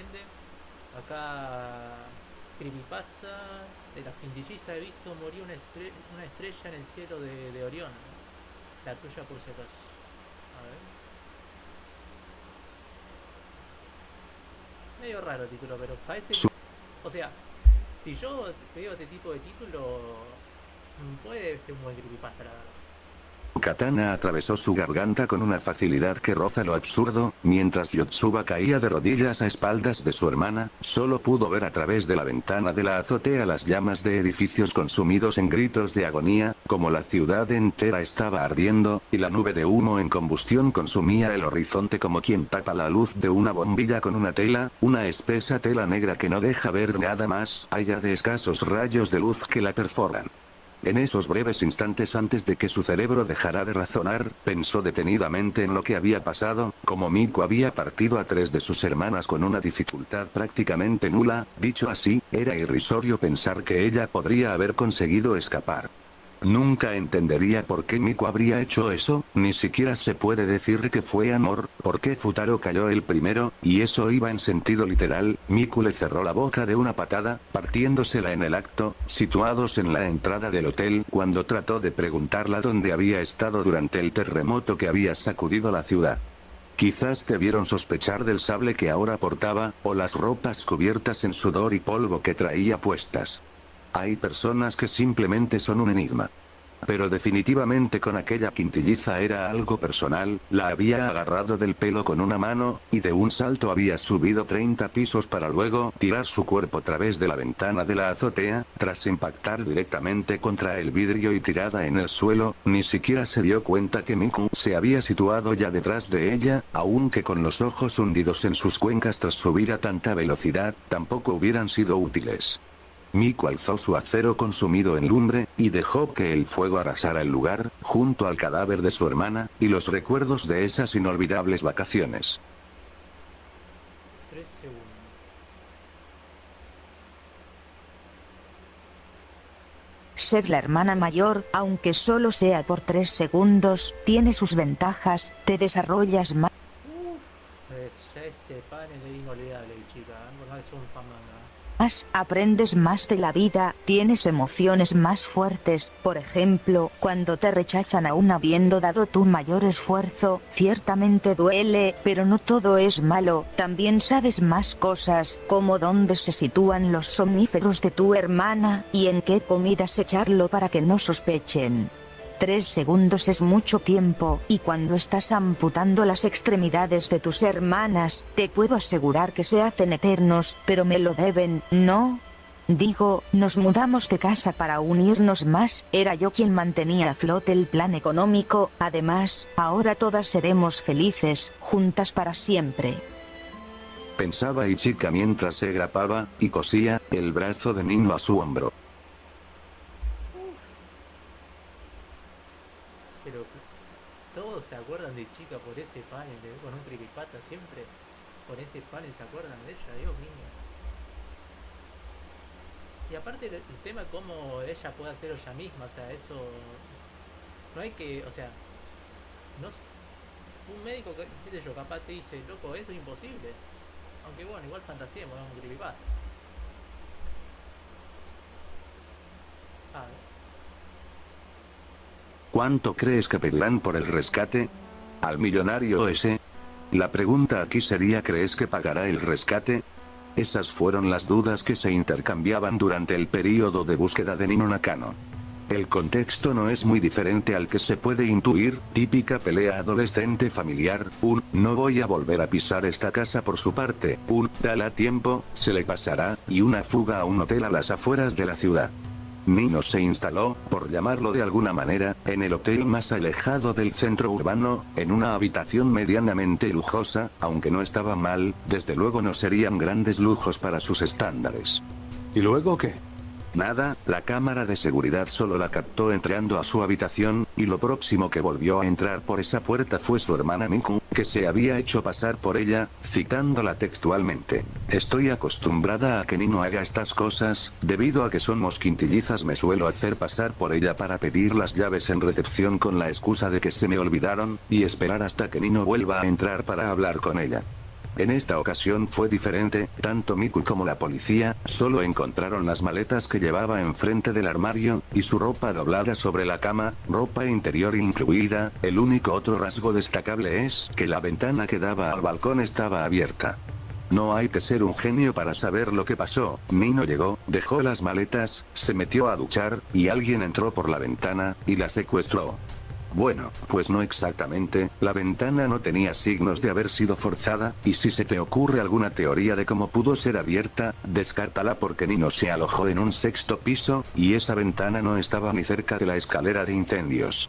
entiende. Acá, creepypasta de las quintillizas he visto morir una estrella en el cielo de Orión. La tuya por si acaso. A ver. Medio raro el título, pero parece... O sea, si yo veo este tipo de título, puede ser un buen creepypasta, la verdad. Katana atravesó su garganta con una facilidad que roza lo absurdo, mientras Yotsuba caía de rodillas a espaldas de su hermana, solo pudo ver a través de la ventana de la azotea las llamas de edificios consumidos en gritos de agonía, como la ciudad entera estaba ardiendo, y la nube de humo en combustión consumía el horizonte como quien tapa la luz de una bombilla con una tela, una espesa tela negra que no deja ver nada más allá de escasos rayos de luz que la perforan. En esos breves instantes antes de que su cerebro dejara de razonar, pensó detenidamente en lo que había pasado, como Miku había partido a 3 de sus hermanas con una dificultad prácticamente nula, dicho así, era irrisorio pensar que ella podría haber conseguido escapar. Nunca entendería por qué Miku habría hecho eso, ni siquiera se puede decir que fue amor, porque Futaro cayó el primero, y eso iba en sentido literal. Miku le cerró la boca de una patada, partiéndosela en el acto, situados en la entrada del hotel, cuando trató de preguntarla dónde había estado durante el terremoto que había sacudido la ciudad. Quizás debieron sospechar del sable que ahora portaba, o las ropas cubiertas en sudor y polvo que traía puestas. Hay personas que simplemente son un enigma. Pero definitivamente con aquella quintilliza era algo personal, la había agarrado del pelo con una mano, y de un salto había subido 30 pisos para luego tirar su cuerpo a través de la ventana de la azotea, tras impactar directamente contra el vidrio y tirada en el suelo, ni siquiera se dio cuenta que Miku se había situado ya detrás de ella, aunque con los ojos hundidos en sus cuencas tras subir a tanta velocidad, tampoco hubieran sido útiles. Miku alzó su acero consumido en lumbre, y dejó que el fuego arrasara el lugar, junto al cadáver de su hermana, y los recuerdos de esas inolvidables vacaciones. 3 segundos. Ser la hermana mayor, aunque solo sea por 3 segundos, tiene sus ventajas, te desarrollas más. Ya ese panel es inolvidable, chica. Por más que sea un fan manga. Aprendes más de la vida, tienes emociones más fuertes, por ejemplo, cuando te rechazan aún habiendo dado tu mayor esfuerzo, ciertamente duele, pero no todo es malo, también sabes más cosas, como dónde se sitúan los somníferos de tu hermana, y en qué comidas echarlo para que no sospechen. 3 segundos es mucho tiempo, y cuando estás amputando las extremidades de tus hermanas, te puedo asegurar que se hacen eternos, pero me lo deben, ¿no? Digo, nos mudamos de casa para unirnos más, era yo quien mantenía a flote el plan económico, además, ahora todas seremos felices, juntas para siempre. Pensaba Ichika mientras se grapaba y cosía el brazo de Nino a su hombro. Pero todos se acuerdan de chica por ese panel, con un creepypasta siempre. Por ese panel se acuerdan de ella, Dios mío. Y aparte el tema es cómo ella puede hacerlo ella misma, o sea, eso... No hay que, o sea, no, un médico, qué sé yo, capaz te dice, loco, eso es imposible. Aunque bueno, igual fantaseemos, es un creepypasta. Ah, ¿Cuánto crees que pedirán por el rescate? ¿Al millonario ese? La pregunta aquí sería, ¿crees que pagará el rescate? Esas fueron las dudas que se intercambiaban durante el período de búsqueda de Nino Nakano. El contexto no es muy diferente al que se puede intuir, típica pelea adolescente familiar, un no voy a volver a pisar esta casa por su parte, un dala tiempo, se le pasará, y una fuga a un hotel a las afueras de la ciudad. Nino se instaló, por llamarlo de alguna manera, en el hotel más alejado del centro urbano, en una habitación medianamente lujosa, aunque no estaba mal, desde luego no serían grandes lujos para sus estándares. ¿Y luego qué? Nada, la cámara de seguridad solo la captó entrando a su habitación, y lo próximo que volvió a entrar por esa puerta fue su hermana Miku, que se había hecho pasar por ella, citándola textualmente. Estoy acostumbrada a que Nino haga estas cosas, debido a que somos quintillizas me suelo hacer pasar por ella para pedir las llaves en recepción con la excusa de que se me olvidaron, y esperar hasta que Nino vuelva a entrar para hablar con ella. En esta ocasión fue diferente, tanto Miku como la policía, solo encontraron las maletas que llevaba enfrente del armario, y su ropa doblada sobre la cama, ropa interior incluida. El único otro rasgo destacable es que la ventana que daba al balcón estaba abierta. No hay que ser un genio para saber lo que pasó. Nino llegó, dejó las maletas, se metió a duchar, y alguien entró por la ventana, y la secuestró. Bueno, pues no exactamente, la ventana no tenía signos de haber sido forzada, y si se te ocurre alguna teoría de cómo pudo ser abierta, descártala porque Nino se alojó en un sexto piso, y esa ventana no estaba ni cerca de la escalera de incendios.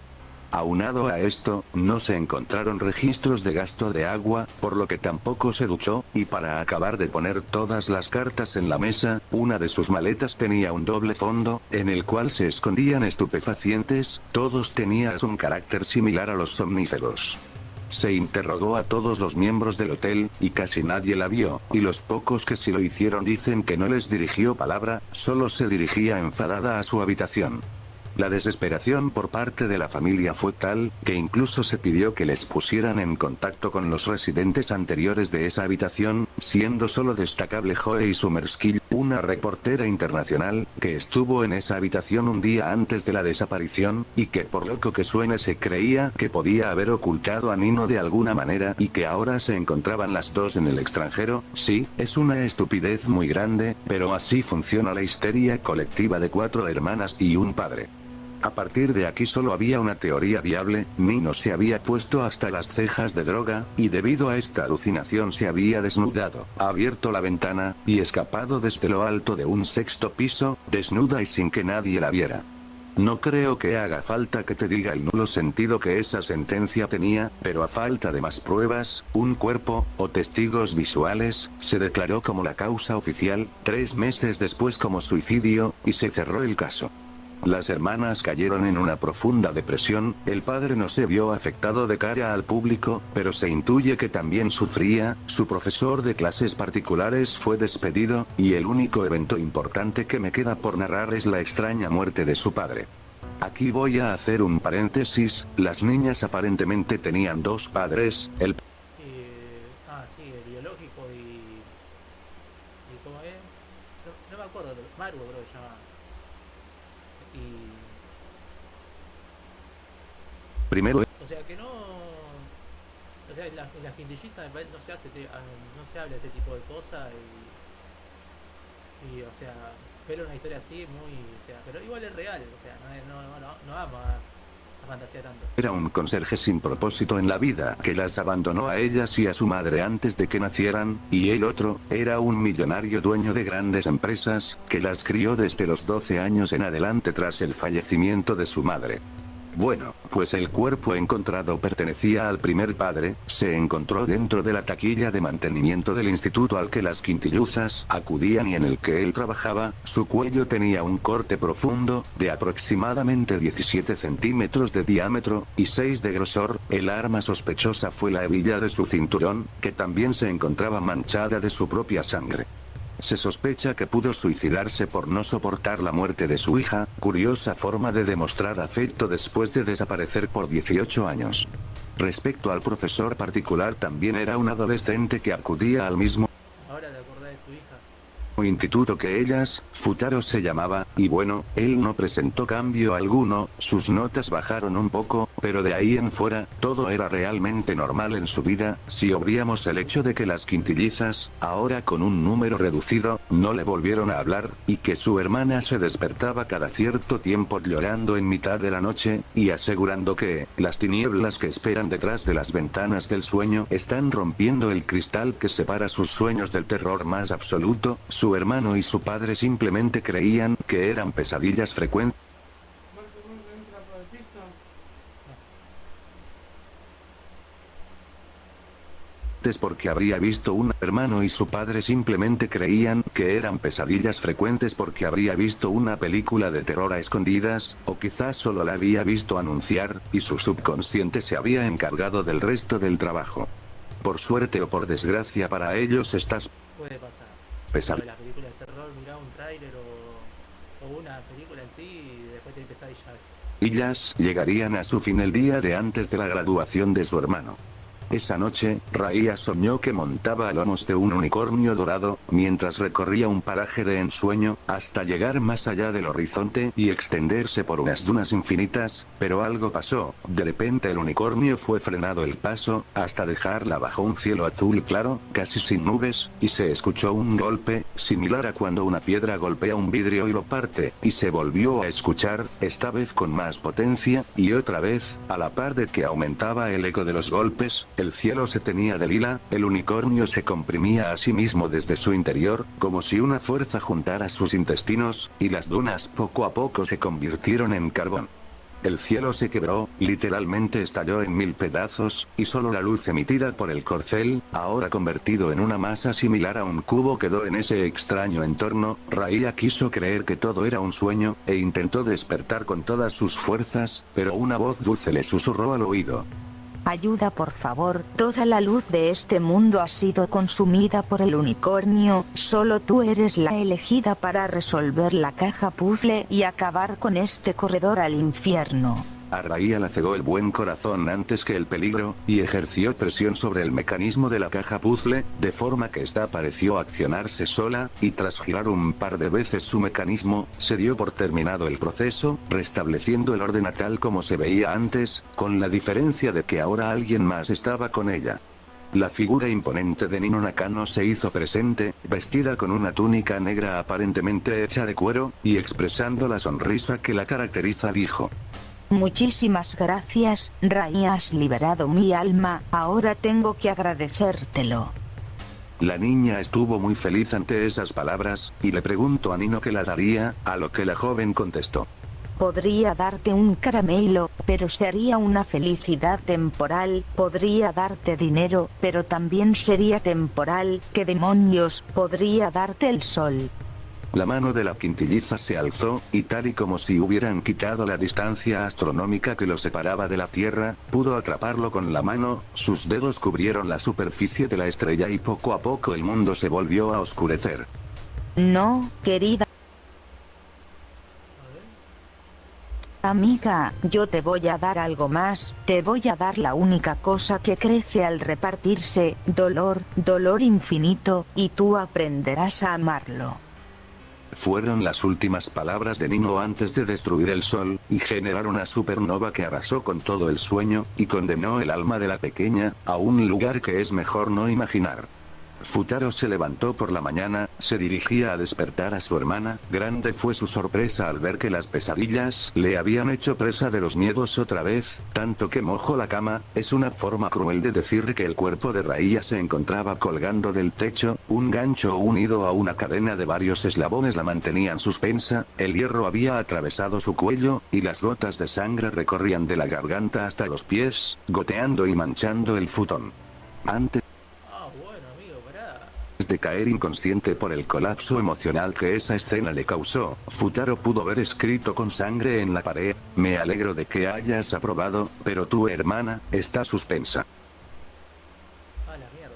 Aunado a esto, no se encontraron registros de gasto de agua, por lo que tampoco se duchó, y para acabar de poner todas las cartas en la mesa, una de sus maletas tenía un doble fondo, en el cual se escondían estupefacientes, todos tenían un carácter similar a los somníferos. Se interrogó a todos los miembros del hotel, y casi nadie la vio, y los pocos que sí lo hicieron dicen que no les dirigió palabra, solo se dirigía enfadada a su habitación. La desesperación por parte de la familia fue tal, que incluso se pidió que les pusieran en contacto con los residentes anteriores de esa habitación, siendo solo destacable Joey Summerskill, una reportera internacional, que estuvo en esa habitación un día antes de la desaparición, y que por loco que suene se creía que podía haber ocultado a Nino de alguna manera y que ahora se encontraban las dos en el extranjero. Sí, es una estupidez muy grande, pero así funciona la histeria colectiva de 4 hermanas y un padre. A partir de aquí solo había una teoría viable: Nino se había puesto hasta las cejas de droga, y debido a esta alucinación se había desnudado, abierto la ventana, y escapado desde lo alto de un sexto piso, desnuda y sin que nadie la viera. No creo que haga falta que te diga el nulo sentido que esa sentencia tenía, pero a falta de más pruebas, un cuerpo, o testigos visuales, se declaró como la causa oficial, 3 meses después como suicidio, y se cerró el caso. Las hermanas cayeron en una profunda depresión, el padre no se vio afectado de cara al público, pero se intuye que también sufría, su profesor de clases particulares fue despedido, y el único evento importante que me queda por narrar es la extraña muerte de su padre. Aquí voy a hacer un paréntesis: las niñas aparentemente tenían 2 padres, el Sí, el biológico ¿y cómo es? No me acuerdo, Maru creo que se llama. Y... primero. O sea que no... O sea, en las quintillizas no se hace, no se habla de ese tipo de cosas o sea, pero una historia así muy... O sea, pero igual es real, o sea, no vamos a fantasear tanto. Era un conserje sin propósito en la vida, que las abandonó a ellas y a su madre antes de que nacieran, y el otro, era un millonario dueño de grandes empresas, que las crió desde los 12 años en adelante tras el fallecimiento de su madre. Bueno, pues el cuerpo encontrado pertenecía al primer padre, se encontró dentro de la taquilla de mantenimiento del instituto al que las quintilluzas acudían y en el que él trabajaba. Su cuello tenía un corte profundo, de aproximadamente 17 centímetros de diámetro, y 6 de grosor. El arma sospechosa fue la hebilla de su cinturón, que también se encontraba manchada de su propia sangre. Se sospecha que pudo suicidarse por no soportar la muerte de su hija, curiosa forma de demostrar afecto después de desaparecer por 18 años. Respecto al profesor particular, también era un adolescente que acudía al mismo Ahora te acordás de tu hija. instituto que ellas, Futaro se llamaba, y bueno, él no presentó cambio alguno, sus notas bajaron un poco, pero de ahí en fuera, todo era realmente normal en su vida, si obviamos el hecho de que las quintillizas, ahora con un número reducido, no le volvieron a hablar, y que su hermana se despertaba cada cierto tiempo llorando en mitad de la noche, y asegurando que, las tinieblas que esperan detrás de las ventanas del sueño están rompiendo el cristal que separa sus sueños del terror más absoluto. Su hermano y su padre simplemente creían que eran pesadillas frecuentes porque habría visto un hermano y su padre simplemente creían que eran pesadillas frecuentes porque habría visto una película de terror a escondidas, o quizás solo la había visto anunciar, y su subconsciente se había encargado del resto del trabajo. Por suerte o por desgracia para ellos estas Puede pasar. pesadillas La película de terror, mirá un tráiler o una película en sí y después te empezás y ya es. llegarían a su fin el día de antes de la graduación de su hermano. Esa noche, Raiya soñó que montaba a lomos de un unicornio dorado, mientras recorría un paraje de ensueño, hasta llegar más allá del horizonte y extenderse por unas dunas infinitas, pero algo pasó, de repente el unicornio fue frenado el paso, hasta dejarla bajo un cielo azul claro, casi sin nubes, y se escuchó un golpe, similar a cuando una piedra golpea un vidrio y lo parte, y se volvió a escuchar, esta vez con más potencia, y otra vez, a la par de que aumentaba el eco de los golpes, el cielo se tenía de lila, el unicornio se comprimía a sí mismo desde su interior, como si una fuerza juntara sus intestinos, y las dunas poco a poco se convirtieron en carbón. El cielo se quebró, literalmente estalló en 1000 pedazos, y solo la luz emitida por el corcel, ahora convertido en una masa similar a un cubo, quedó en ese extraño entorno. Raiya quiso creer que todo era un sueño, e intentó despertar con todas sus fuerzas, pero una voz dulce le susurró al oído. Ayuda por favor, toda la luz de este mundo ha sido consumida por el unicornio, solo tú eres la elegida para resolver la caja puzzle y acabar con este corredor al infierno. A Raiya la cegó el buen corazón antes que el peligro, y ejerció presión sobre el mecanismo de la caja puzzle, de forma que esta pareció accionarse sola, y tras girar un par de veces su mecanismo, se dio por terminado el proceso, restableciendo el orden tal como se veía antes, con la diferencia de que ahora alguien más estaba con ella. La figura imponente de Nino Nakano se hizo presente, vestida con una túnica negra aparentemente hecha de cuero, y expresando la sonrisa que la caracteriza dijo: Muchísimas gracias, Raiya, has liberado mi alma, ahora tengo que agradecértelo. La niña estuvo muy feliz ante esas palabras, y le preguntó a Nino qué la daría, a lo que la joven contestó: Podría darte un caramelo, pero sería una felicidad temporal, podría darte dinero, pero también sería temporal, ¿qué demonios? Podría darte el sol. La mano de la quintilliza se alzó, y tal y como si hubieran quitado la distancia astronómica que lo separaba de la Tierra, pudo atraparlo con la mano, sus dedos cubrieron la superficie de la estrella y poco a poco el mundo se volvió a oscurecer. No, querida amiga, yo te voy a dar algo más, te voy a dar la única cosa que crece al repartirse, dolor, dolor infinito, y tú aprenderás a amarlo. Fueron las últimas palabras de Nino antes de destruir el sol, y generar una supernova que arrasó con todo el sueño, y condenó el alma de la pequeña, a un lugar que es mejor no imaginar. Futaro se levantó por la mañana, se dirigía a despertar a su hermana, grande fue su sorpresa al ver que las pesadillas le habían hecho presa de los miedos otra vez, tanto que mojó la cama. Es una forma cruel de decir que el cuerpo de Raiya se encontraba colgando del techo, un gancho unido a una cadena de varios eslabones la mantenían suspensa, el hierro había atravesado su cuello, y las gotas de sangre recorrían de la garganta hasta los pies, goteando y manchando el futón. Antes de caer inconsciente por el colapso emocional que esa escena le causó, Futaro pudo ver escrito con sangre en la pared: me alegro de que hayas aprobado, pero tu hermana está suspensa. A la mierda.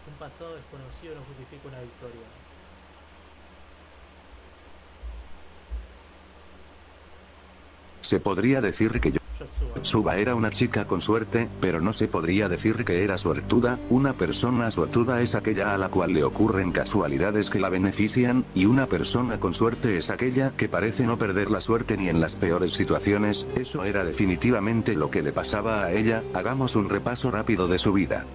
Un pasado desconocido no justifica una victoria. Se podría decir que Yotsuba era una chica con suerte, pero no se podría decir que era suertuda. Una persona suertuda es aquella a la cual le ocurren casualidades que la benefician, y una persona con suerte es aquella que parece no perder la suerte ni en las peores situaciones. Eso era definitivamente lo que le pasaba a ella. Hagamos un repaso rápido de su vida.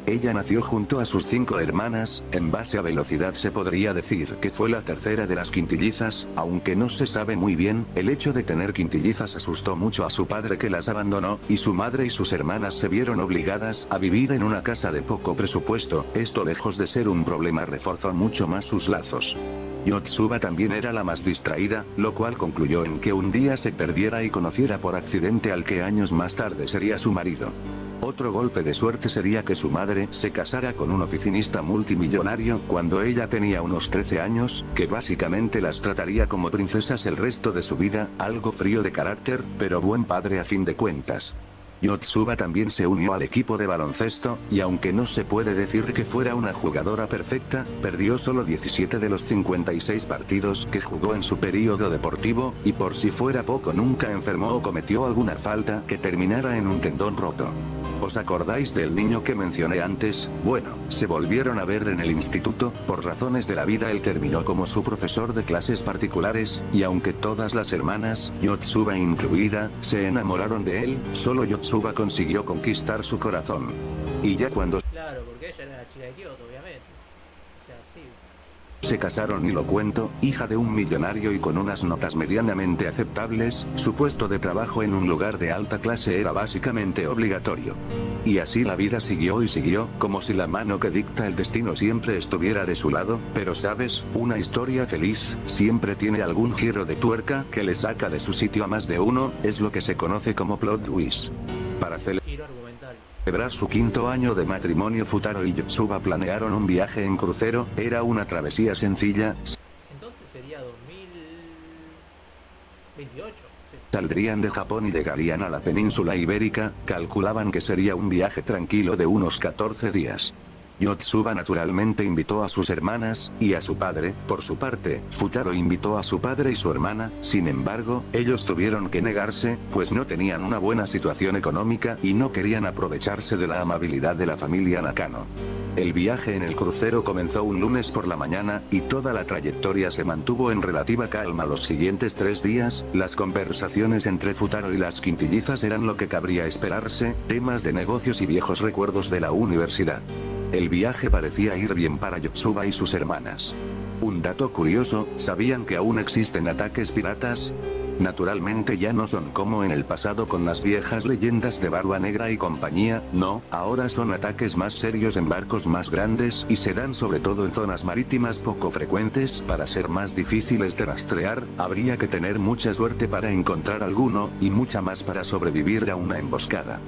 Ella nació junto a sus 5 hermanas, en base a velocidad se podría decir que fue la tercera de las quintillizas, aunque no se sabe muy bien. El hecho de tener quintillizas asustó mucho a su padre, que las abandonó, y su madre y sus hermanas se vieron obligadas a vivir en una casa de poco presupuesto. Esto, lejos de ser un problema, reforzó mucho más sus lazos. Yotsuba también era la más distraída, lo cual concluyó en que un día se perdiera y conociera por accidente al que años más tarde sería su marido. Otro golpe de suerte sería que su madre se casara con un oficinista multimillonario cuando ella tenía unos 13 años, que básicamente las trataría como princesas el resto de su vida. Algo frío de carácter, pero buen padre a fin de cuentas. Yotsuba también se unió al equipo de baloncesto, y aunque no se puede decir que fuera una jugadora perfecta, perdió solo 17 de los 56 partidos que jugó en su período deportivo, y por si fuera poco nunca enfermó o cometió alguna falta que terminara en un tendón roto. ¿Os acordáis del niño que mencioné antes? Bueno, se volvieron a ver en el instituto, por razones de la vida él terminó como su profesor de clases particulares, y aunque todas las hermanas, Yotsuba incluida, se enamoraron de él, solo Yotsuba consiguió conquistar su corazón. Y ya cuando Claro, porque ella era la chica de Kyoto, obviamente. O sea, sí. se casaron y lo cuento, hija de un millonario y con unas notas medianamente aceptables, su puesto de trabajo en un lugar de alta clase era básicamente obligatorio. Y así la vida siguió y siguió, como si la mano que dicta el destino siempre estuviera de su lado, pero sabes, una historia feliz, siempre tiene algún giro de tuerca que le saca de su sitio a más de uno, es lo que se conoce como plot twist. Para Giro argumental. celebrar su 5º año de matrimonio, Futaro y Yotsuba planearon un viaje en crucero, era una travesía sencilla, Entonces sería 2028. Sí. saldrían de Japón y llegarían a la península ibérica, calculaban que sería un viaje tranquilo de unos 14 días. Yotsuba naturalmente invitó a sus hermanas, y a su padre, por su parte, Futaro invitó a su padre y su hermana, sin embargo, ellos tuvieron que negarse, pues no tenían una buena situación económica y no querían aprovecharse de la amabilidad de la familia Nakano. El viaje en el crucero comenzó un lunes por la mañana, y toda la trayectoria se mantuvo en relativa calma los siguientes 3 días, las conversaciones entre Futaro y las quintillizas eran lo que cabría esperarse, temas de negocios y viejos recuerdos de la universidad. El viaje parecía ir bien para Yotsuba y sus hermanas. Un dato curioso, ¿sabían que aún existen ataques piratas? Naturalmente ya no son como en el pasado con las viejas leyendas de Barba Negra y compañía, no, ahora son ataques más serios en barcos más grandes y se dan sobre todo en zonas marítimas poco frecuentes. Para ser más difíciles de rastrear, habría que tener mucha suerte para encontrar alguno, y mucha más para sobrevivir a una emboscada.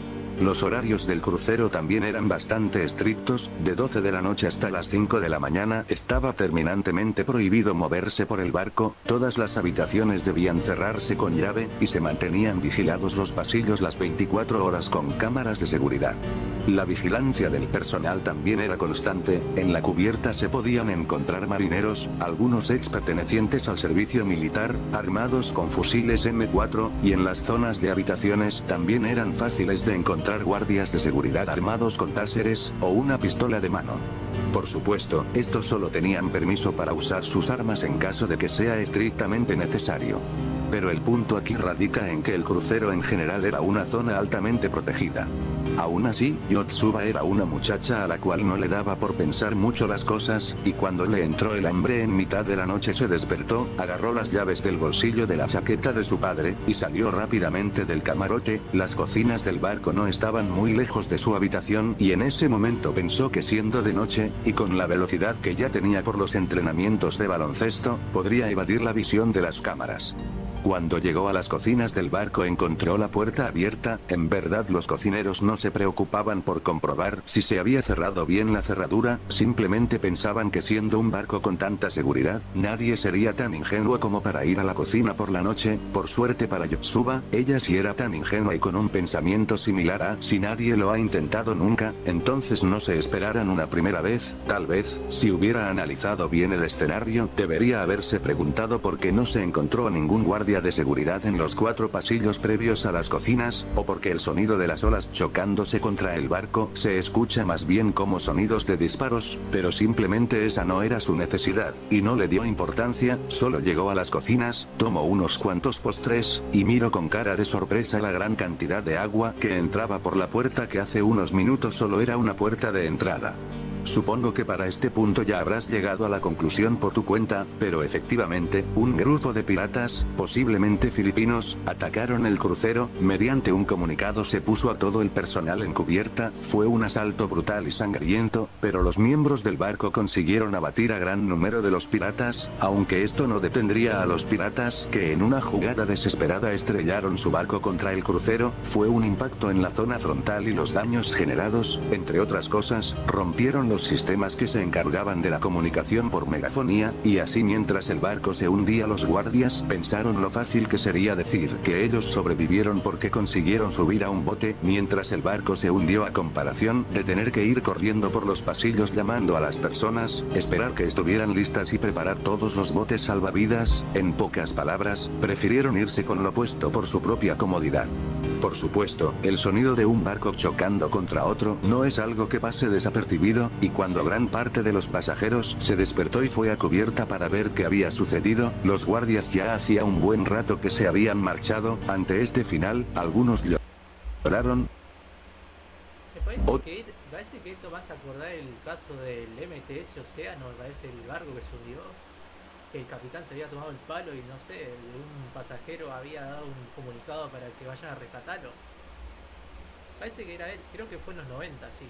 Los horarios del crucero también eran bastante estrictos, de 12 de la noche hasta las 5 de la mañana estaba terminantemente prohibido moverse por el barco, todas las habitaciones debían cerrarse con llave, y se mantenían vigilados los pasillos las 24 horas con cámaras de seguridad. La vigilancia del personal también era constante, en la cubierta se podían encontrar marineros, algunos ex pertenecientes al servicio militar, armados con fusiles M4, y en las zonas de habitaciones también eran fáciles de encontrar guardias de seguridad armados con táseres, o una pistola de mano. Por supuesto, estos solo tenían permiso para usar sus armas en caso de que sea estrictamente necesario. Pero el punto aquí radica en que el crucero en general era una zona altamente protegida. Aún así, Yotsuba era una muchacha a la cual no le daba por pensar mucho las cosas, y cuando le entró el hambre en mitad de la noche se despertó, agarró las llaves del bolsillo de la chaqueta de su padre, y salió rápidamente del camarote. Las cocinas del barco no estaban muy lejos de su habitación, y en ese momento pensó que siendo de noche, y con la velocidad que ya tenía por los entrenamientos de baloncesto, podría evadir la visión de las cámaras. Cuando llegó a las cocinas del barco encontró la puerta abierta, en verdad los cocineros no se preocupaban por comprobar si se había cerrado bien la cerradura, simplemente pensaban que siendo un barco con tanta seguridad, nadie sería tan ingenuo como para ir a la cocina por la noche. Por suerte para Yotsuba, ella sí era tan ingenua y con un pensamiento similar a si nadie lo ha intentado nunca, entonces no se esperaran una primera vez, tal vez, si hubiera analizado bien el escenario, debería haberse preguntado por qué no se encontró ningún guardia de seguridad en los 4 pasillos previos a las cocinas, o porque el sonido de las olas chocándose contra el barco se escucha más bien como sonidos de disparos, pero simplemente esa no era su necesidad, y no le dio importancia, solo llegó a las cocinas, tomó unos cuantos postres, y miró con cara de sorpresa la gran cantidad de agua que entraba por la puerta que hace unos minutos solo era una puerta de entrada. Supongo que para este punto ya habrás llegado a la conclusión por tu cuenta, pero efectivamente, un grupo de piratas, posiblemente filipinos, atacaron el crucero. Mediante un comunicado se puso a todo el personal en cubierta. Fue un asalto brutal y sangriento, pero los miembros del barco consiguieron abatir a gran número de los piratas, aunque esto no detendría a los piratas, que en una jugada desesperada estrellaron su barco contra el crucero. Fue un impacto en la zona frontal y los daños generados, entre otras cosas, rompieron los los sistemas que se encargaban de la comunicación por megafonía, y así mientras el barco se hundía los guardias pensaron lo fácil que sería decir que ellos sobrevivieron porque consiguieron subir a un bote mientras el barco se hundió, a comparación de tener que ir corriendo por los pasillos llamando a las personas, esperar que estuvieran listas y preparar todos los botes salvavidas. En pocas palabras, prefirieron irse con lo puesto por su propia comodidad. Por supuesto, el sonido de un barco chocando contra otro no es algo que pase desapercibido, y cuando gran parte de los pasajeros se despertó y fue a cubierta para ver qué había sucedido, los guardias ya hacía un buen rato que se habían marchado. Ante este final, algunos lloraron. Me parece que esto vas a acordar el caso del MTS Océano, me parece el barco que se hundió. El capitán se había tomado el palo y no sé, un pasajero había dado un comunicado para que vayan a rescatarlo. Parece que era él, creo que fue en los 90, sí.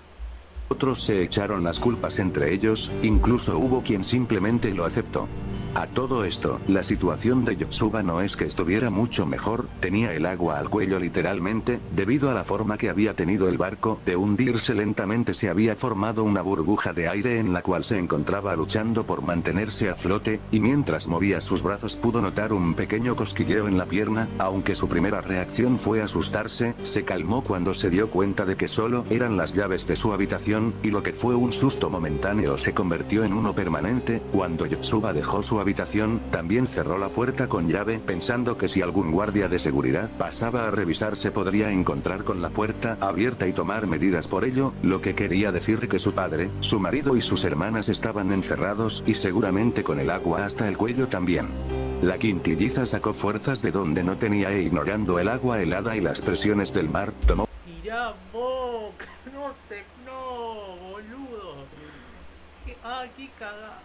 Otros se echaron las culpas entre ellos, incluso hubo quien simplemente lo aceptó. A todo esto, la situación de Yotsuba no es que estuviera mucho mejor, tenía el agua al cuello literalmente, debido a la forma que había tenido el barco de hundirse lentamente. Se había formado una burbuja de aire en la cual se encontraba luchando por mantenerse a flote, y mientras movía sus brazos pudo notar un pequeño cosquilleo en la pierna. Aunque su primera reacción fue asustarse, se calmó cuando se dio cuenta de que solo eran las llaves de su habitación, y lo que fue un susto momentáneo se convirtió en uno permanente. Cuando Yotsuba dejó su habitación, también cerró la puerta con llave, pensando que si algún guardia de seguridad pasaba a revisar se podría encontrar con la puerta abierta y tomar medidas por ello, lo que quería decir que su padre, su marido y sus hermanas estaban encerrados y seguramente con el agua hasta el cuello también. La quintilliza sacó fuerzas de donde no tenía e ignorando el agua helada y las presiones del mar, tomó Mirá vos, no sé, no, boludo. Qué cagada,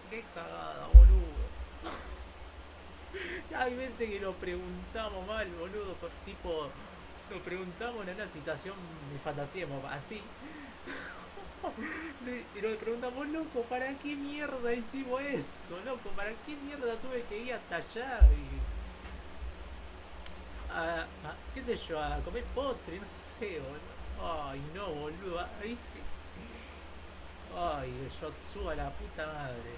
boludo. Hay veces que lo preguntamos mal, boludo, por tipo, lo preguntamos en una situación de fantasía, así. Y lo preguntamos, loco, ¿para qué mierda hicimos eso? Loco, ¿para qué mierda tuve que ir hasta allá? Qué sé yo, a comer postre, no sé, boludo. Ay, no, boludo, ahí sí. Ay, Yotsuba, la puta madre.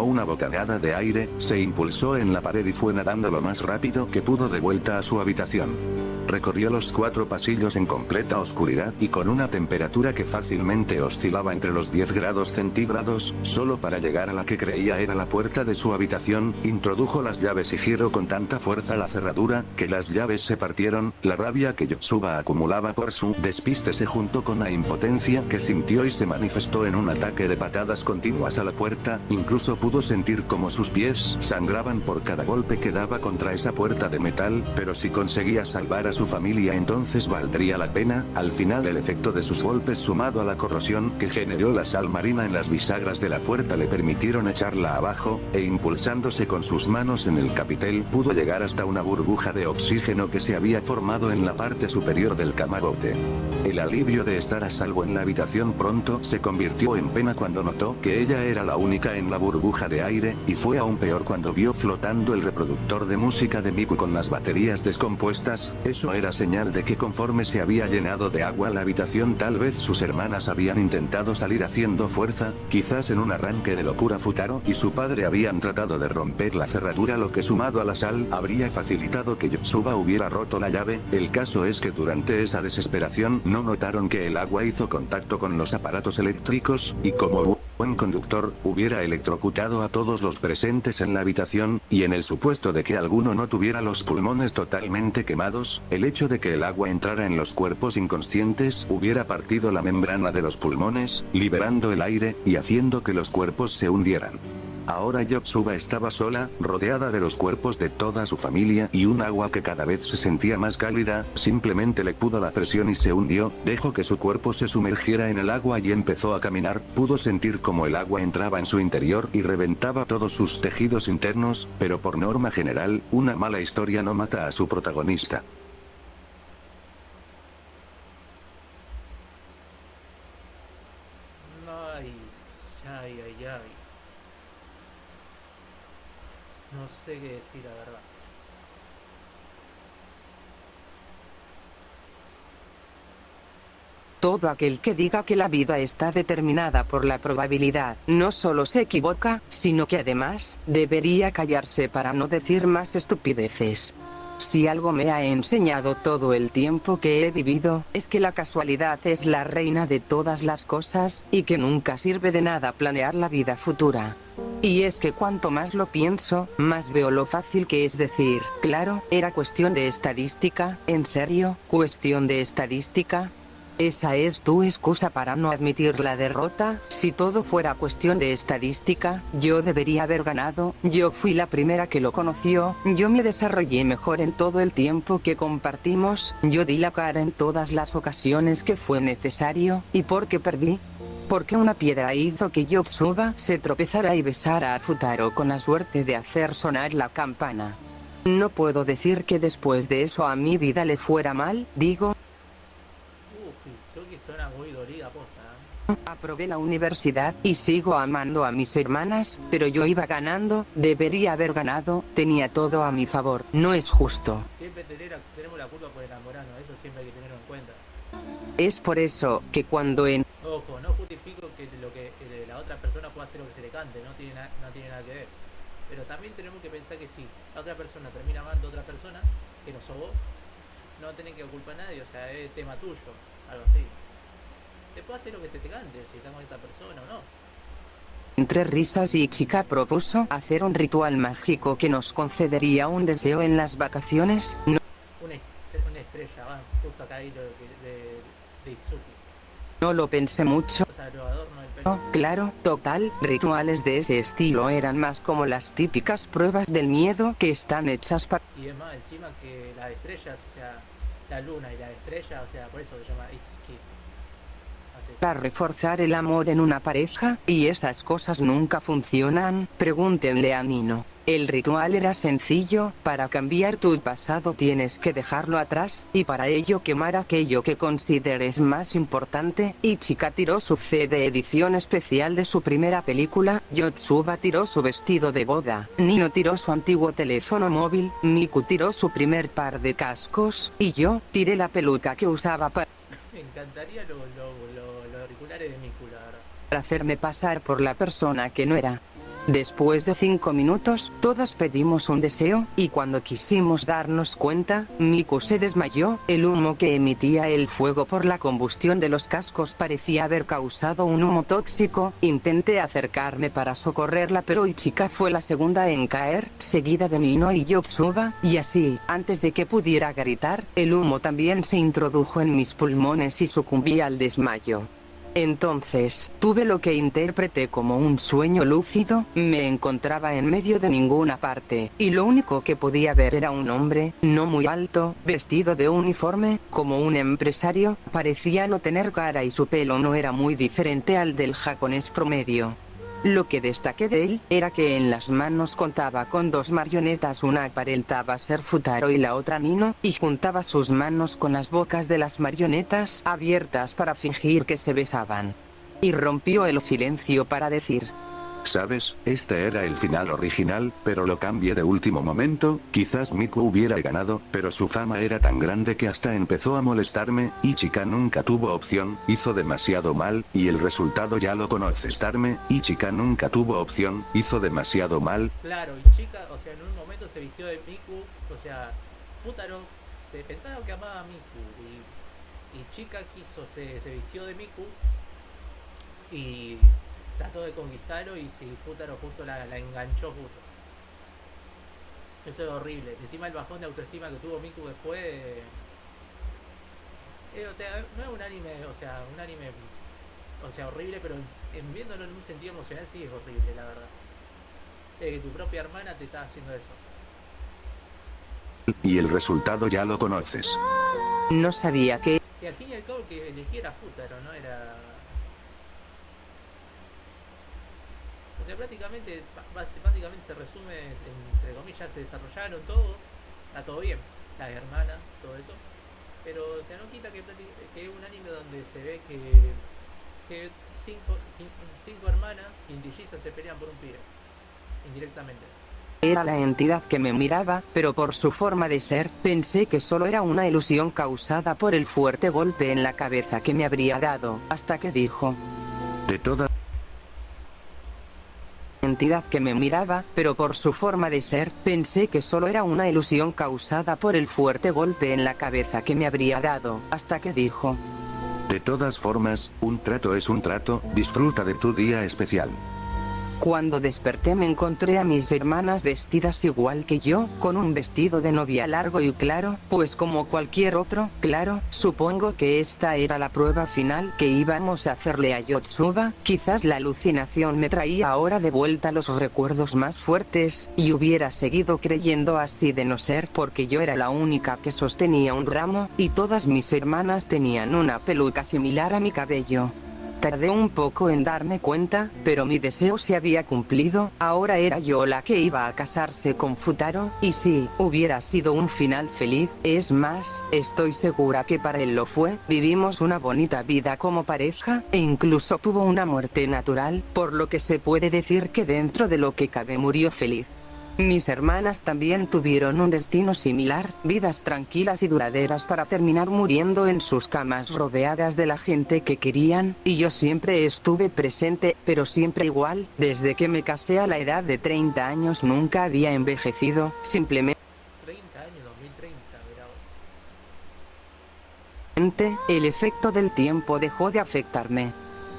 una bocanada de aire, se impulsó en la pared y fue nadando lo más rápido que pudo de vuelta a su habitación. Recorrió los 4 pasillos en completa oscuridad y con una temperatura que fácilmente oscilaba entre los 10 grados centígrados, solo para llegar a la que creía era la puerta de su habitación. Introdujo las llaves y giró con tanta fuerza la cerradura, que las llaves se partieron. La rabia que Yotsuba acumulaba por su despiste se juntó con la impotencia que sintió y se manifestó en un ataque de patadas continuas a la puerta. Incluso pudo sentir como sus pies sangraban por cada golpe que daba contra esa puerta de metal, pero si conseguía salvar a su familia entonces valdría la pena. Al final el efecto de sus golpes sumado a la corrosión que generó la sal marina en las bisagras de la puerta le permitieron echarla abajo, e impulsándose con sus manos en el capitel pudo llegar hasta una burbuja de oxígeno que se había formado en la parte superior del camarote. El alivio de estar a salvo en la habitación pronto se convirtió en pena cuando notó que ella era la única en la burbuja de aire, y fue aún peor cuando vio flotando el reproductor de música de Miku con las baterías descompuestas. Eso era señal de que conforme se había llenado de agua la habitación, tal vez sus hermanas habían intentado salir haciendo fuerza, quizás en un arranque de locura Futaro y su padre habían tratado de romper la cerradura, lo que sumado a la sal habría facilitado que Yotsuba hubiera roto la llave. El caso es que durante esa desesperación no notaron que el agua hizo contacto con los aparatos eléctricos, y como buen conductor, hubiera electrocutado a todos los presentes en la habitación, y en el supuesto de que alguno no tuviera los pulmones totalmente quemados, el hecho de que el agua entrara en los cuerpos inconscientes hubiera partido la membrana de los pulmones, liberando el aire, y haciendo que los cuerpos se hundieran. Ahora Yotsuba estaba sola, rodeada de los cuerpos de toda su familia y un agua que cada vez se sentía más cálida. Simplemente le pudo la presión y se hundió, dejó que su cuerpo se sumergiera en el agua y empezó a caminar. Pudo sentir como el agua entraba en su interior y reventaba todos sus tejidos internos, pero por norma general, una mala historia no mata a su protagonista. Nice. Ay, ay, ay. No sé qué decir, la verdad. Todo aquel que diga que la vida está determinada por la probabilidad, no solo se equivoca, sino que además, debería callarse para no decir más estupideces. Si algo me ha enseñado todo el tiempo que he vivido, es que la casualidad es la reina de todas las cosas, y que nunca sirve de nada planear la vida futura. Y es que cuanto más lo pienso, más veo lo fácil que es decir, claro, era cuestión de estadística. ¿En serio? ¿Cuestión de estadística? ¿Esa es tu excusa para no admitir la derrota? Si todo fuera cuestión de estadística, yo debería haber ganado, yo fui la primera que lo conoció, yo me desarrollé mejor en todo el tiempo que compartimos, yo di la cara en todas las ocasiones que fue necesario, ¿y por qué perdí? Porque una piedra hizo que Yotsuba se tropezara y besara a Futaro con la suerte de hacer sonar la campana. No puedo decir que después de eso a mi vida le fuera mal, digo. Hizuki suena muy dolida, posta. Aprobé la universidad y sigo amando a mis hermanas, pero yo iba ganando, debería haber ganado, tenía todo a mi favor, no es justo. Siempre tenemos la culpa por enamorarnos, eso siempre hay que tenerlo en cuenta. Es por eso que cuando Ojo, no justifico que la otra persona pueda hacer lo que se le cante, no tiene nada que ver. Pero también tenemos que pensar que si la otra persona termina amando a otra persona, que no sos vos, no tenés que culpar a nadie, o sea, es tema tuyo, algo así. Te puede hacer lo que se te cante, si estás con esa persona o no. Entre risas y chica propuso hacer un ritual mágico que nos concedería un deseo en las vacaciones, no. Una estrella, va, justo acá ahí de Itsuki. No lo pensé mucho. O sea, lo adorno el pelo. Claro, total, rituales de ese estilo eran más como las típicas pruebas del miedo que están hechas para... Y es más, encima que las estrellas, o sea, la luna y la estrella, o sea, por eso se llama Itsuki. Para reforzar el amor en una pareja, y esas cosas nunca funcionan, pregúntenle a Nino. El ritual era sencillo, para cambiar tu pasado tienes que dejarlo atrás, y para ello quemar aquello que consideres más importante. Ichika tiró su CD edición especial de su primera película, Yotsuba tiró su vestido de boda, Nino tiró su antiguo teléfono móvil, Miku tiró su primer par de cascos, y yo tiré la peluca que usaba para... Me encantaría los auriculares de Miku, la verdad. Para hacerme pasar por la persona que no era. Después de 5 minutos, todas pedimos un deseo, y cuando quisimos darnos cuenta, Miku se desmayó, el humo que emitía el fuego por la combustión de los cascos parecía haber causado un humo tóxico. Intenté acercarme para socorrerla, pero Ichika fue la segunda en caer, seguida de Nino y Yotsuba, y así, antes de que pudiera gritar, el humo también se introdujo en mis pulmones y sucumbí al desmayo. Entonces, tuve lo que interpreté como un sueño lúcido, me encontraba en medio de ninguna parte, y lo único que podía ver era un hombre, no muy alto, vestido de uniforme, como un empresario, parecía no tener cara y su pelo no era muy diferente al del japonés promedio. Lo que destaqué de él, era que en las manos contaba con 2 marionetas, una aparentaba ser Futaro y la otra Nino, y juntaba sus manos con las bocas de las marionetas, abiertas para fingir que se besaban. Y rompió el silencio para decir: ¿Sabes? Este era el final original, pero lo cambié de último momento. Quizás Miku hubiera ganado, pero su fama era tan grande que hasta empezó a molestarme. Ichika nunca tuvo opción, hizo demasiado mal, y el resultado ya lo conoces. Ichika nunca tuvo opción, hizo demasiado mal. Claro, Ichika, o sea, en un momento se vistió de Miku, o sea, Futaro se pensaba que amaba a Miku, y Ichika se vistió de Miku, y trató de conquistarlo, y si Futaro justo la enganchó justo. Eso es horrible. Encima el bajón de autoestima que tuvo Miku después. O sea, no es un anime, horrible, pero en viéndolo en un sentido emocional sí es horrible, la verdad. Que tu propia hermana te está haciendo eso. Y el resultado ya lo conoces. No sabía que... Si al fin y al cabo que eligiera Futaro, no era... O sea, prácticamente, básicamente se resume, entre comillas, se desarrollaron todo, está todo bien, las hermanas, todo eso, pero o sea, no quita que es un anime donde se ve que cinco hermanas indillizas se pelean por un pibe, indirectamente. Era la entidad que me miraba, pero por su forma de ser, pensé que solo era una ilusión causada por el fuerte golpe en la cabeza que me habría dado, hasta que dijo: De toda entidad que me miraba, pero por su forma de ser, pensé que solo era una ilusión causada por el fuerte golpe en la cabeza que me habría dado, hasta que dijo: De todas formas, un trato es un trato, disfruta de tu día especial. Cuando desperté me encontré a mis hermanas vestidas igual que yo, con un vestido de novia largo y claro, pues como cualquier otro, claro, supongo que esta era la prueba final que íbamos a hacerle a Yotsuba. Quizás la alucinación me traía ahora de vuelta los recuerdos más fuertes, y hubiera seguido creyendo así de no ser porque yo era la única que sostenía un ramo, y todas mis hermanas tenían una peluca similar a mi cabello. Tardé un poco en darme cuenta, pero mi deseo se había cumplido, ahora era yo la que iba a casarse con Futaro, y sí, hubiera sido un final feliz, es más, estoy segura que para él lo fue, vivimos una bonita vida como pareja, e incluso tuvo una muerte natural, por lo que se puede decir que dentro de lo que cabe murió feliz. Mis hermanas también tuvieron un destino similar, vidas tranquilas y duraderas para terminar muriendo en sus camas rodeadas de la gente que querían, y yo siempre estuve presente, pero siempre igual, desde que me casé a la edad de 30 años nunca había envejecido, simplemente 30 años, 2030, verá. el efecto del tiempo dejó de afectarme.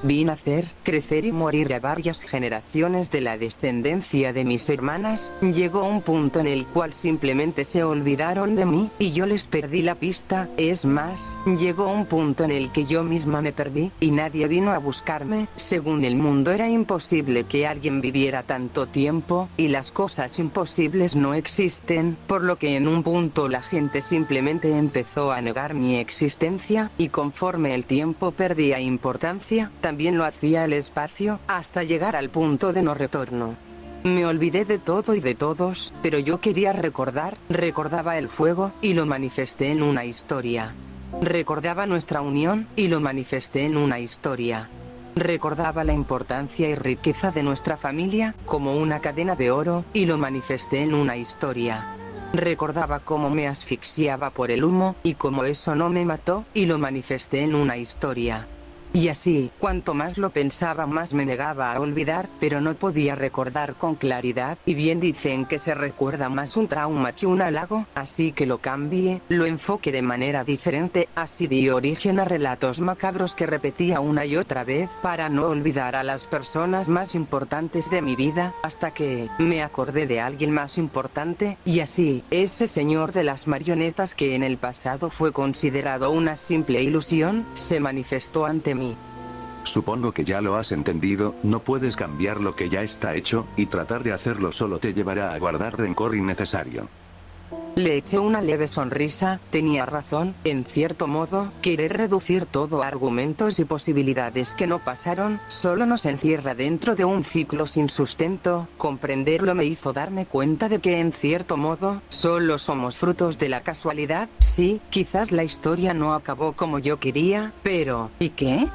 Vi nacer, crecer y morir a varias generaciones de la descendencia de mis hermanas, llegó un punto en el cual simplemente se olvidaron de mí, y yo les perdí la pista, es más, llegó un punto en el que yo misma me perdí, y nadie vino a buscarme, según el mundo era imposible que alguien viviera tanto tiempo, y las cosas imposibles no existen, por lo que en un punto la gente simplemente empezó a negar mi existencia, y conforme el tiempo perdía importancia, también lo hacía el espacio, hasta llegar al punto de no retorno. Me olvidé de todo y de todos, pero yo quería recordaba el fuego, y lo manifesté en una historia. Recordaba nuestra unión, y lo manifesté en una historia. Recordaba la importancia y riqueza de nuestra familia, como una cadena de oro, y lo manifesté en una historia. Recordaba cómo me asfixiaba por el humo, y cómo eso no me mató, y lo manifesté en una historia. Y así, cuanto más lo pensaba más me negaba a olvidar, pero no podía recordar con claridad, y bien dicen que se recuerda más un trauma que un halago, así que lo cambié, lo enfoqué de manera diferente, así di origen a relatos macabros que repetía una y otra vez, para no olvidar a las personas más importantes de mi vida, hasta que, me acordé de alguien más importante, y así, ese señor de las marionetas que en el pasado fue considerado una simple ilusión, se manifestó ante mí. Supongo que ya lo has entendido, no puedes cambiar lo que ya está hecho, y tratar de hacerlo solo te llevará a guardar rencor innecesario. Le eché una leve sonrisa, tenía razón, en cierto modo, querer reducir todo a argumentos y posibilidades que no pasaron, solo nos encierra dentro de un ciclo sin sustento, comprenderlo me hizo darme cuenta de que en cierto modo, solo somos frutos de la casualidad, sí, quizás la historia no acabó como yo quería, pero, ¿y qué?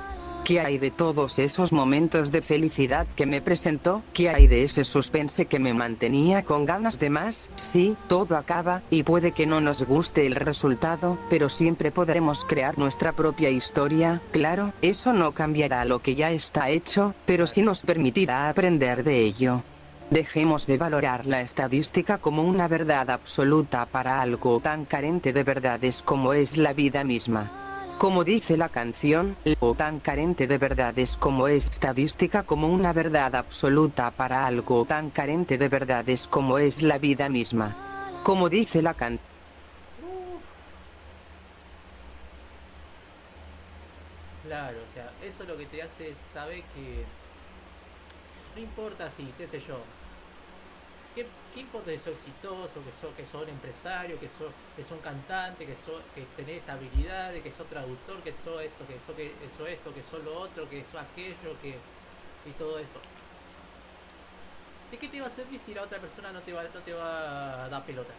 ¿Qué hay de todos esos momentos de felicidad que me presentó? ¿Qué hay de ese suspense que me mantenía con ganas de más? Sí, todo acaba, y puede que no nos guste el resultado, pero siempre podremos crear nuestra propia historia, claro, eso no cambiará lo que ya está hecho, pero sí nos permitirá aprender de ello. Dejemos de valorar la estadística como una verdad absoluta para algo tan carente de verdades como es la vida misma. Como dice la canción, lo tan carente de verdades como es estadística como una verdad absoluta para algo tan carente de verdades como es la vida misma. Como dice la canción. Claro, o sea, eso lo que te hace es saber que no importa si, qué sé yo, ¿qué importa que sos exitoso, que sos un empresario, que sos un cantante, que tenés esta habilidad, que sos traductor, que sos esto, que sos lo otro, que sos aquello, y todo eso? ¿De qué te va a servir si la otra persona no te va a dar pelota?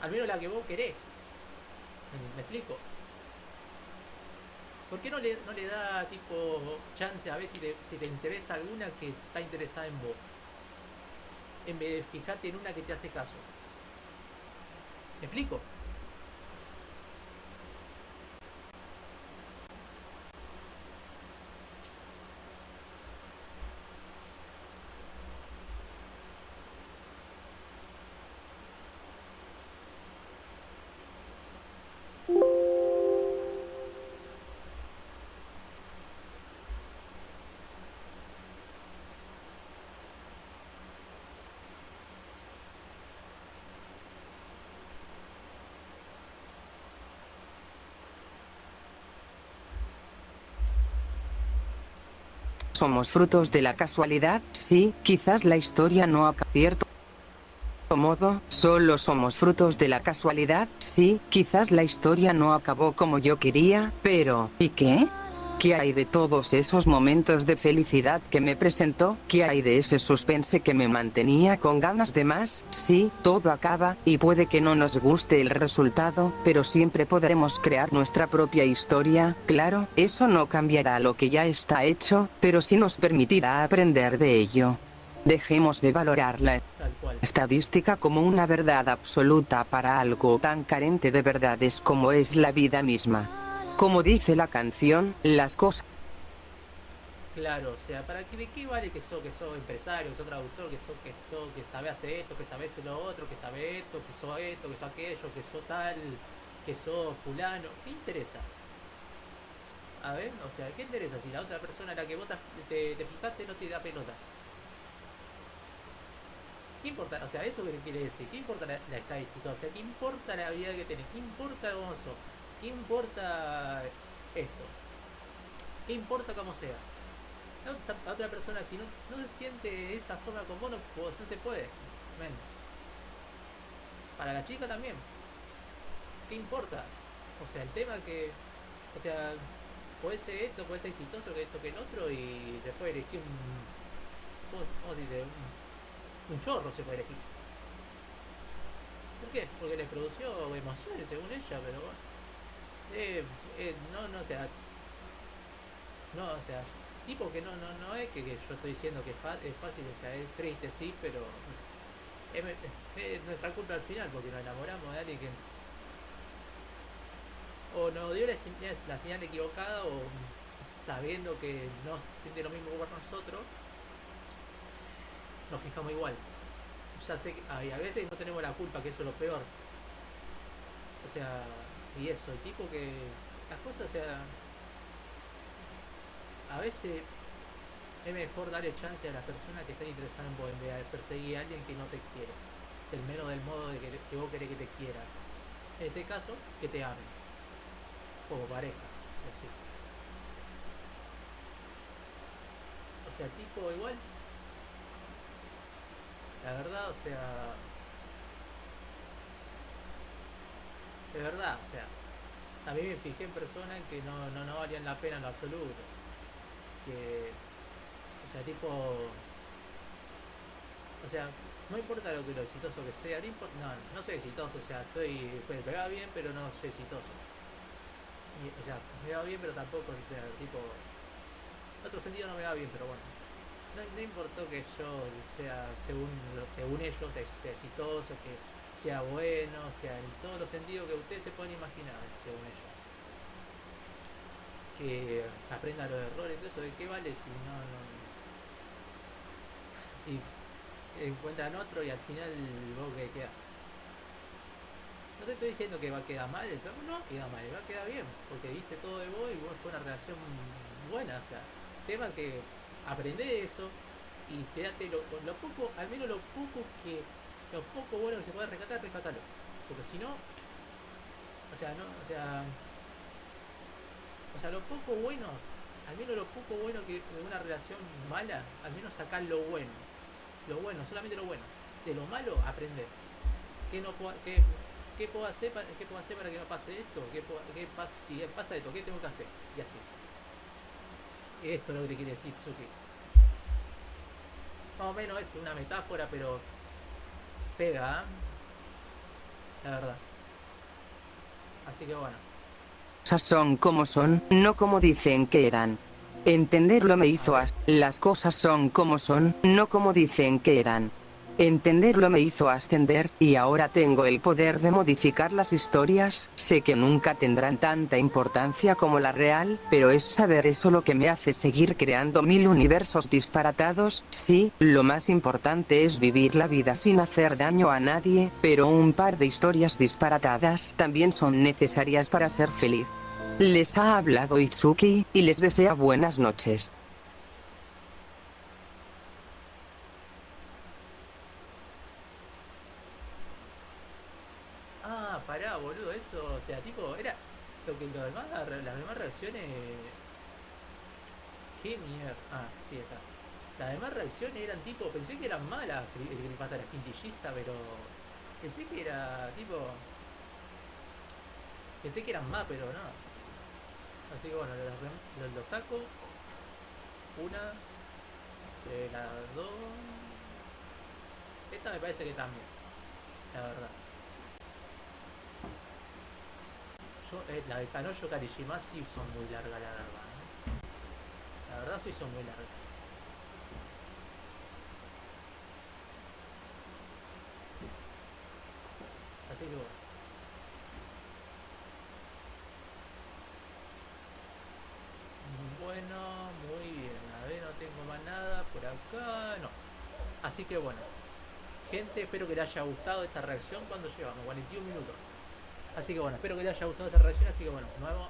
Al menos la que vos querés. ¿Me explico? ¿Por qué no le da tipo chance a ver si te interesa alguna que está interesada en vos? en vez de fijarte en una que te hace caso. ¿Me explico? Somos frutos de la casualidad, sí, quizás la historia no ha cierto modo, solo somos frutos de la casualidad, sí, quizás la historia no acabó como yo quería, pero, ¿y qué? ¿Qué hay de todos esos momentos de felicidad que me presentó? ¿Qué hay de ese suspense que me mantenía con ganas de más? Sí, todo acaba, y puede que no nos guste el resultado, pero siempre podremos crear nuestra propia historia, claro, eso no cambiará lo que ya está hecho, pero sí nos permitirá aprender de ello. Dejemos de valorar la Tal cual. estadística como una verdad absoluta para algo tan carente de verdades como es la vida misma. Como dice la canción, las cosas Claro, o sea, ¿de qué vale que sos empresario, que sos traductor, que sabe hacer esto, que sabe hacer lo otro, que sabe esto, que sos aquello, que sos tal, que sos fulano? ¿Qué interesa? A ver, o sea, ¿qué interesa si la otra persona a la que vos te fijaste no te da pelota? ¿Qué importa? O sea, eso que quiere decir, ¿qué importa la estadística? O sea, ¿qué importa la habilidad que tenés? ¿Qué importa cómo sos? ¿Qué importa esto? ¿Qué importa cómo sea? La otra persona, si no se siente de esa forma con vos, no se puede. Men. Para la chica también. ¿Qué importa? O sea, el tema que. O sea, puede ser esto, puede ser exitoso, que esto, que el otro, y se puede elegir un. ¿Cómo se dice? Un chorro se puede elegir. ¿Por qué? Porque le produció emociones, según ella, pero bueno. No, o sea. No, o sea. Tipo que no es que yo estoy diciendo que es fácil, o sea, es triste, sí, pero es nuestra culpa al final, porque nos enamoramos de alguien que o nos dio la señal equivocada, o sabiendo que no siente lo mismo por nosotros, nos fijamos igual. Ya sé que a veces no tenemos la culpa, que eso es lo peor. O sea, y eso, el tipo que las cosas, o sea, a veces es mejor darle chance a las personas que están interesadas en vos, en vez de perseguir a alguien que no te quiere. Del menos del modo de que vos querés que te quiera. En este caso, que te amen. Como pareja, así. O sea, tipo igual. La verdad, o sea. De verdad, o sea. A mí me fijé en personas que no valían la pena en lo absoluto. Que. O sea, tipo. O sea, no importa lo exitoso que sea, no soy exitoso, o sea, me va bien, pero no soy exitoso. O sea, me va bien, pero tampoco, o sea, tipo, en otro sentido no me va bien, pero bueno. No importó que yo sea, según ellos, sea exitoso, que sea bueno, sea en todos los sentidos que ustedes se puedan imaginar, según ellos. Que aprenda los errores y todo eso, ¿de qué vale si si encuentran otro y al final vos que queda? No te estoy diciendo que va a quedar mal, no queda mal, va a quedar bien, porque diste todo de vos y vos fue una relación buena, o sea, tema que aprendés de eso y quédate lo poco, al menos lo poco bueno que se puede rescatalo, porque si no, o sea, lo poco bueno, al menos lo poco bueno que de una relación mala, al menos sacar lo bueno, solamente lo bueno, de lo malo aprender. ¿Qué puedo hacer para que no pase esto? Si pasa esto? ¿Qué tengo que hacer? Y así. Esto es lo que te quiere decir Tsuki. Más o menos es una metáfora, pero pega, ¿eh? La verdad. Así que bueno. son como son, no como dicen que eran. Entenderlo me hizo las cosas son como son, no como dicen que eran. Entenderlo me hizo ascender, y ahora tengo el poder de modificar las historias. Sé que nunca tendrán tanta importancia como la real, pero es saber eso lo que me hace seguir creando 1000 universos disparatados. Sí, lo más importante es vivir la vida sin hacer daño a nadie, pero un par de historias disparatadas también son necesarias para ser feliz. Les ha hablado Itsuki, y les desea buenas noches. Ah, pará, boludo, eso, o sea, tipo, era lo demás, las demás reacciones. ¿Qué mierda? Ah, sí, está. Las demás reacciones eran tipo, pensé que eran malas el creepypasta de la quintilliza, pero pensé que era tipo, pensé que eran más, pero no. Así que bueno, lo saco. Una, las dos. Esta me parece que también, la verdad. La de Kanoyo Karishima sí son muy largas, la verdad. La verdad sí son muy largas. Así que bueno. Bueno, muy bien. A ver, no tengo más nada por acá. No. Así que bueno. Gente, espero que les haya gustado esta reacción. ¿Cuándo llevamos? 41 minutos. Así que bueno, espero que les haya gustado esta reacción. Así que bueno, nos vemos